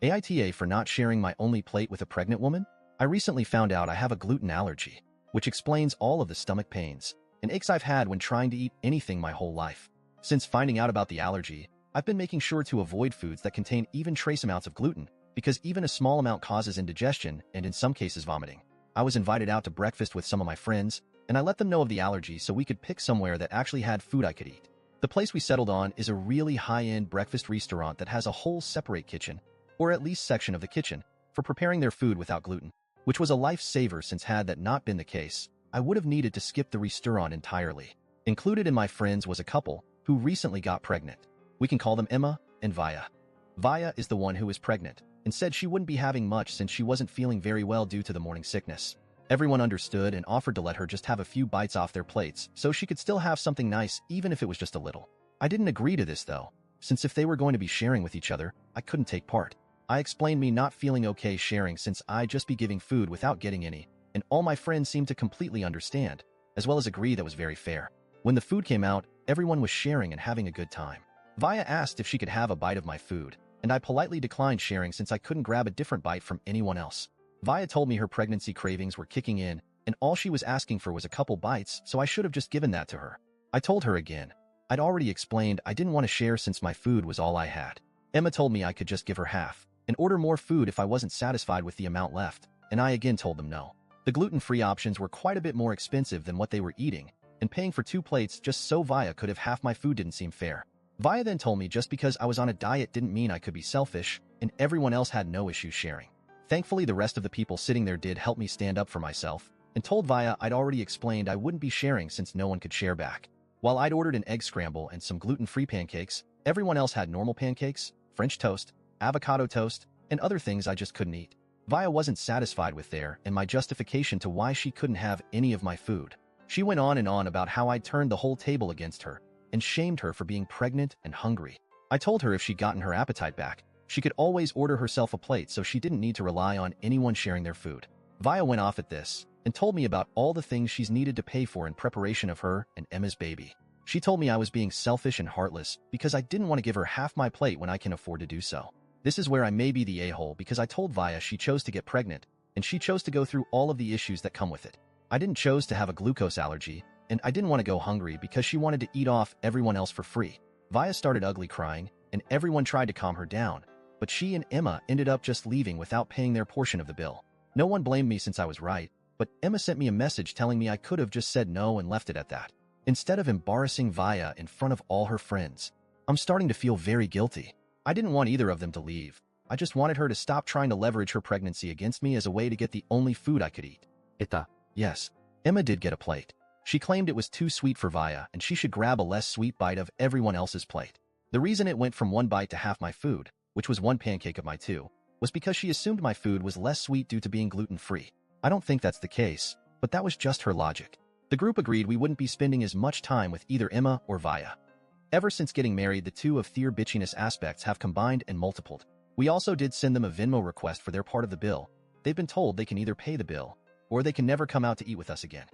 AITA for not sharing my only plate with a pregnant woman? I recently found out I have a gluten allergy, which explains all of the stomach pains and aches I've had when trying to eat anything my whole life. Since finding out about the allergy, I've been making sure to avoid foods that contain even trace amounts of gluten, because even a small amount causes indigestion and in some cases vomiting. I was invited out to breakfast with some of my friends, and I let them know of the allergy so we could pick somewhere that actually had food I could eat. The place we settled on is a really high-end breakfast restaurant that has a whole separate kitchen, or at least section of the kitchen, for preparing their food without gluten, which was a lifesaver since had that not been the case, I would have needed to skip the restaurant entirely. Included in my friends was a couple who recently got pregnant. We can call them Emma and Vaya. Vaya is the one who is pregnant and said she wouldn't be having much since she wasn't feeling very well due to the morning sickness. Everyone understood and offered to let her just have a few bites off their plates so she could still have something nice even if it was just a little. I didn't agree to this though, since if they were going to be sharing with each other, I couldn't take part. I explained me not feeling okay sharing since I'd just be giving food without getting any, and all my friends seemed to completely understand, as well as agree that was very fair. When the food came out, everyone was sharing and having a good time. Vaya asked if she could have a bite of my food, and I politely declined sharing since I couldn't grab a different bite from anyone else. Vaya told me her pregnancy cravings were kicking in, and all she was asking for was a couple bites, so I should have just given that to her. I told her again. I'd already explained I didn't want to share since my food was all I had. Emma told me I could just give her half and order more food if I wasn't satisfied with the amount left, and I again told them no. The gluten-free options were quite a bit more expensive than what they were eating, and paying for 2 plates just so Vaya could have half my food didn't seem fair. Vaya then told me just because I was on a diet didn't mean I could be selfish, and everyone else had no issue sharing. Thankfully, the rest of the people sitting there did help me stand up for myself, and told Vaya I'd already explained I wouldn't be sharing since no one could share back. While I'd ordered an egg scramble and some gluten-free pancakes, everyone else had normal pancakes, French toast, avocado toast, and other things I just couldn't eat. Vaya wasn't satisfied with their and my justification to why she couldn't have any of my food. She went on and on about how I'd turned the whole table against her and shamed her for being pregnant and hungry. I told her if she'd gotten her appetite back, she could always order herself a plate so she didn't need to rely on anyone sharing their food. Vaya went off at this and told me about all the things she's needed to pay for in preparation of her and Emma's baby. She told me I was being selfish and heartless because I didn't want to give her half my plate when I can afford to do so. This is where I may be the a-hole because I told Vaya she chose to get pregnant, and she chose to go through all of the issues that come with it. I didn't choose to have a glucose allergy, and I didn't want to go hungry because she wanted to eat off everyone else for free. Vaya started ugly crying, and everyone tried to calm her down, but she and Emma ended up just leaving without paying their portion of the bill. No one blamed me since I was right, but Emma sent me a message telling me I could have just said no and left it at that, instead of embarrassing Vaya in front of all her friends. I'm starting to feel very guilty. I didn't want either of them to leave. I just wanted her to stop trying to leverage her pregnancy against me as a way to get the only food I could eat. AITA. Yes, Emma did get a plate. She claimed it was too sweet for Vaya and she should grab a less sweet bite of everyone else's plate. The reason it went from 1 bite to half my food, which was 1 pancake of my 2, was because she assumed my food was less sweet due to being gluten-free. I don't think that's the case, but that was just her logic. The group agreed we wouldn't be spending as much time with either Emma or Vaya. Ever since getting married, the two of their bitchiness aspects have combined and multiplied. We also did send them a Venmo request for their part of the bill. They've been told they can either pay the bill, or they can never come out to eat with us again.